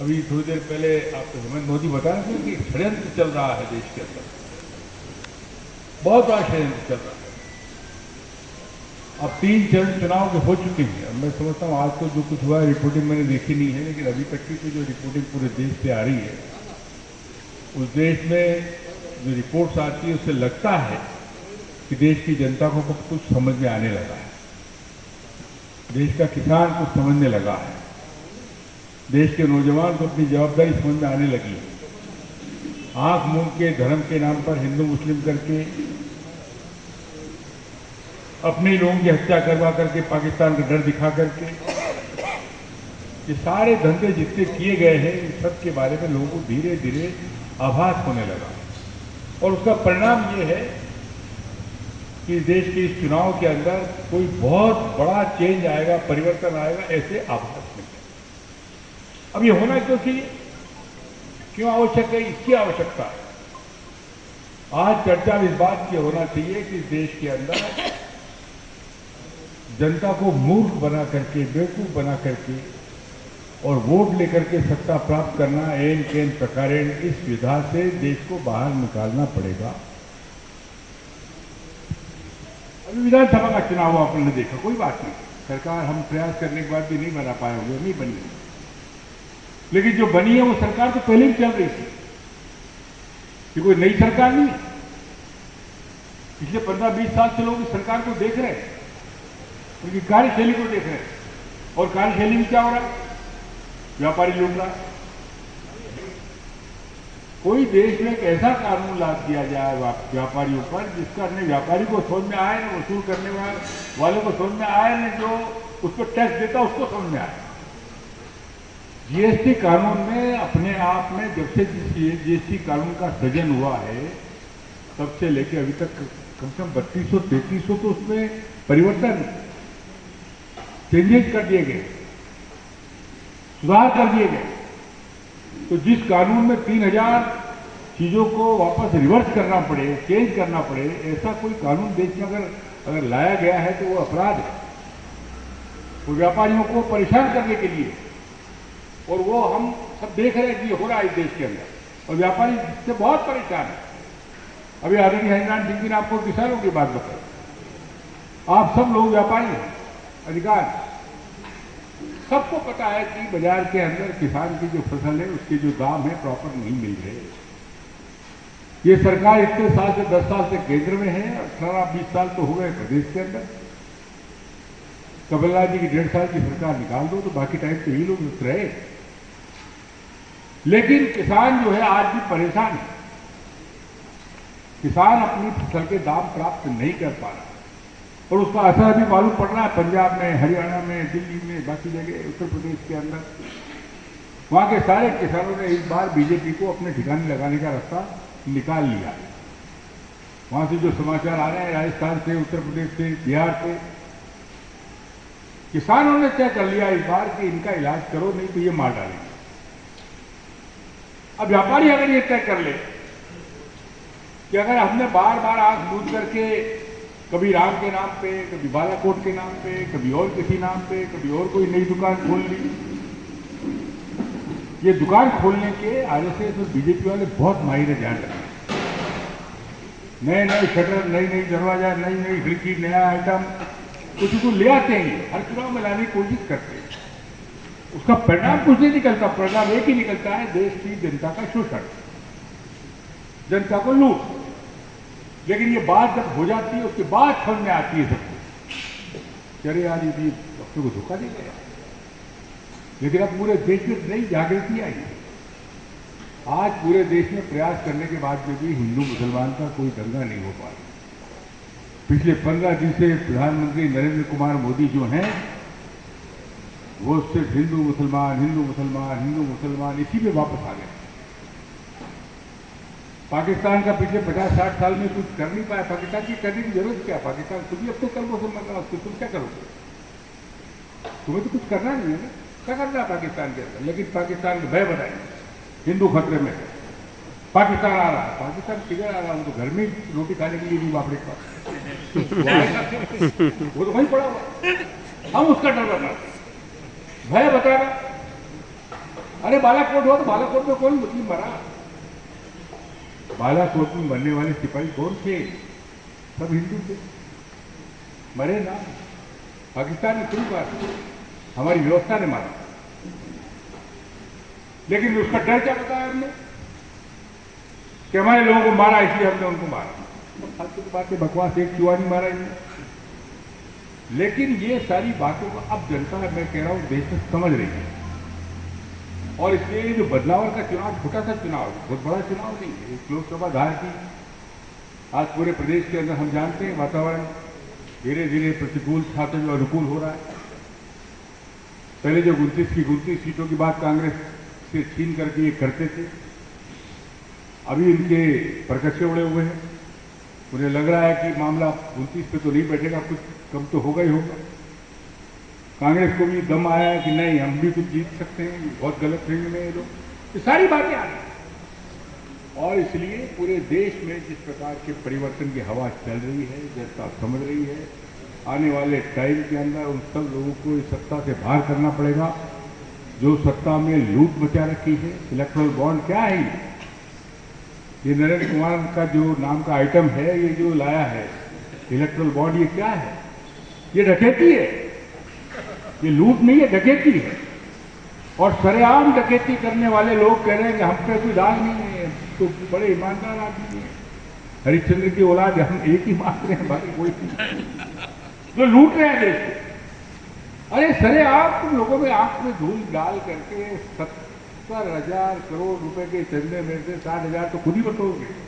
अभी थोड़ी देर पहले आपको हेमंत मोदी बता रहे थे कि षड्यंत्र चल रहा है देश के अंदर, बहुत बड़ा षड्यंत्र चल रहा है। अब 3 चरण चुनाव के हो चुके हैं। अब मैं समझता हूँ आज तो जो कुछ हुआ है रिपोर्टिंग मैंने देखी नहीं है, लेकिन अभी तक की तो जो रिपोर्टिंग पूरे देश से आ रही है, उस देश में जो रिपोर्ट्स आती है उससे लगता है कि देश की जनता को कुछ समझ में आने लगा है, देश का किसान कुछ समझने लगा है, देश के नौजवान को अपनी जवाबदारी समझ में आने लगी है। आंख मूंद के धर्म के नाम पर हिंदू मुस्लिम करके अपने लोगों की हत्या करवा करके पाकिस्तान का डर दिखा करके ये सारे धंधे जितने किए गए हैं इन सब के बारे में लोगों को धीरे धीरे आभास होने लगा। और उसका परिणाम ये है कि देश के इस चुनाव के अंदर कोई बहुत बड़ा चेंज आएगा, परिवर्तन आएगा, ऐसे आभास नहीं है। अब ये होना क्यों आवश्यक है, इसकी आवश्यकता है। आज चर्चा इस बात की होना चाहिए कि देश के अंदर जनता को मूर्ख बना करके, बेवकूफ बना करके और वोट लेकर के सत्ता प्राप्त करना एन केन प्रकारेण, इस विधा से देश को बाहर निकालना पड़ेगा। अभी विधानसभा का चुनाव आपने देखा, कोई बात नहीं, सरकार हम प्रयास करने के बाद भी नहीं बना पाए होंगे, नहीं बनी, लेकिन जो बनी है वो सरकार तो पहले ही चल रही थी, कि कोई नई सरकार नहीं। पिछले 15-20 साल से लोग इस सरकार को देख रहे हैं, उनकी कार्यशैली को देख रहे हैं, और कार्यशैली में क्या हो रहा है, व्यापारी लूट रहा है। कोई देश में एक ऐसा कानून ला दिया जाए व्यापारियों पर जिसका न व्यापारी को समझ में आए, न वसूल करने वाले को समझ में आए, न जो उस पर टैक्स देता उसको समझ में आए। जीएसटी कानून में अपने आप में जब से जीएसटी कानून का सृजन हुआ है तब से लेकर अभी तक कम से कम 3200-3300 तो उसमें परिवर्तन, चेंजेस कर दिए गए, सुधार कर दिए गए। तो जिस कानून में 3000 चीजों को वापस रिवर्स करना पड़े, चेंज करना पड़े, ऐसा कोई कानून देश में अगर लाया गया है तो वो अपराध है, वो व्यापारियों को परेशान करने के लिए। और वो हम सब देख रहे हैं कि हो रहा है इस देश के अंदर, और व्यापारी इससे बहुत परेशान है। अभी आदरणीय हरिनारायण सिंह जी ने आपको किसानों की बात बताई, आप सब लोग व्यापारी हैं, अधिकार सबको पता है कि बाजार के अंदर किसान की जो फसल है उसके जो दाम है प्रॉपर नहीं मिल रहे। ये सरकार इतने साल से 10 साल से केंद्र में है, 18-20 साल तो हो गए प्रदेश के अंदर। कमलनाथ जी की 1.5 साल की सरकार निकाल दो तो बाकी टाइम तो यही लोग रहे, लेकिन किसान जो है आज भी परेशान है। किसान अपनी फसल के दाम प्राप्त नहीं कर पा रहा, और उसका असर अभी मालूम पड़ रहा है पंजाब में, हरियाणा में, दिल्ली में, बाकी जगह, उत्तर प्रदेश के अंदर। वहां के सारे किसानों ने इस बार बीजेपी को अपने ठिकाने लगाने का रास्ता निकाल लिया। वहां से जो समाचार आ रहे हैं राजस्थान से, उत्तर प्रदेश से, बिहार से, किसानों ने तय कर लिया इस बार कि इनका इलाज करो, नहीं तो ये मार डालेंगे। अब व्यापारी अगर ये तय कर ले कि अगर हमने बार बार आंख मूंद करके कभी राम के नाम पे, कभी बालाकोट के नाम पे, कभी और किसी नाम पे, कभी और कोई नई दुकान खोल ली, ये दुकान खोलने के आगे से तो बीजेपी वाले बहुत माहिर ध्यान रखें। नए नए शटर, नई नई दरवाजा, नई नई खिड़की, नया आइटम कुछ तो ले आते हैं, हर चुनाव में लाने की कोशिश करते हैं। उसका परिणाम कुछ नहीं निकलता, परिणाम एक ही निकलता है, देश की जनता का शोषण, जनता को लूट। लेकिन ये बात जब हो जाती है उसके बाद समझ में आती है सबको, अरे यार ये अपने को धोखा दे गया। लेकिन अब पूरे देश में नई जागृति आई है। आज पूरे देश में प्रयास करने के बाद में भी हिंदू मुसलमान का कोई दंगा नहीं हो पा रहा। पिछले 15 दिन से प्रधानमंत्री नरेंद्र कुमार मोदी जो हैं वो सिर्फ हिंदू मुसलमान, हिंदू मुसलमान, हिंदू मुसलमान इसी में वापस आ गए। पाकिस्तान का पिछले 50-60 साल में कुछ कर नहीं पाया। पाकिस्तान की करने की जरूरत क्या? पाकिस्तान खुद ही अब तो कल मुसलमान रहा, तुम क्या करोगे? तुम्हें तो कुछ करना नहीं है ना, क्या करना है पाकिस्तान के अंदर? लेकिन पाकिस्तान को भय बनाए, हिंदू खतरे में, पाकिस्तान आ रहा है, पाकिस्तान किधर आ रहा है? वो तो घर में रोटी खाने के लिए नहीं वापरे पास वो तो वहीं पड़ा हुआ, हम उसका डर बता, भय बता रहा। अरे बालाकोट हुआ तो बालाकोट में कौन मुस्लिम मरा? बालाकोट में मरने वाले सिपाही कौन थे? सब हिंदू थे, मरे ना। पाकिस्तान ने कोई बात नहीं, हमारी व्यवस्था ने मारा। लेकिन उसका डर क्या बताया हमने कि हमारे लोगों को मारा इसलिए हमने उनको मारा। तो फालतू की बातें, बकवास, एक चुहा नहीं मारा इन्हें। लेकिन ये सारी बातों को अब जनता, मैं कह रहा हूं, देश में समझ रही है। और इसलिए जो बदलाव का चुनाव छोटा सा चुनाव है, बहुत बड़ा चुनाव नहीं है। एक लोकसभा धार की आज पूरे प्रदेश के अंदर हम जानते हैं वातावरण धीरे धीरे प्रतिकूल था तो जो अनुकूल हो रहा है। पहले जो 29 की 29 सीटों की बात कांग्रेस से छीन करके ये करते थे, अभी इनके परकच्चे उड़े हुए हैं। उन्हें लग रहा है कि मामला 29 पे तो नहीं बैठेगा, कुछ कम तो होगा ही होगा। कांग्रेस को भी दम आया है कि नहीं, हम भी कुछ जीत सकते हैं, बहुत गलत फहमी में ये लोग। ये सारी बातें आ रही। और इसलिए पूरे देश में जिस प्रकार के परिवर्तन की हवा चल रही है, जनता समझ रही है, आने वाले टाइम के अंदर उन सब लोगों को इस सत्ता से बाहर करना पड़ेगा जो सत्ता में लूट मचा रखी है। इलेक्ट्रल बॉन्ड क्या है? ये नरेंद्र कुमार का जो नाम का आइटम है, ये जो लाया है इलेक्ट्रल बॉन्ड, ये क्या है? ये डकैती है, ये लूट नहीं है, डकैती है। और सरेआम डकैती करने वाले लोग कह रहे हैं कि हम पे कोई दाग नहीं है, तो बड़े ईमानदार आदमी है, हरिश्चंद्र की औलाद, हम एक ही मांग रहे हैं, बाकी कोई नहीं। जो लूट रहे हैं देश को। अरे सरेआम तुम लोगों में आंख में धूल डाल करके 70,000 करोड़ रुपए के चंदे में से 60,000 तो खुद ही बटोगे।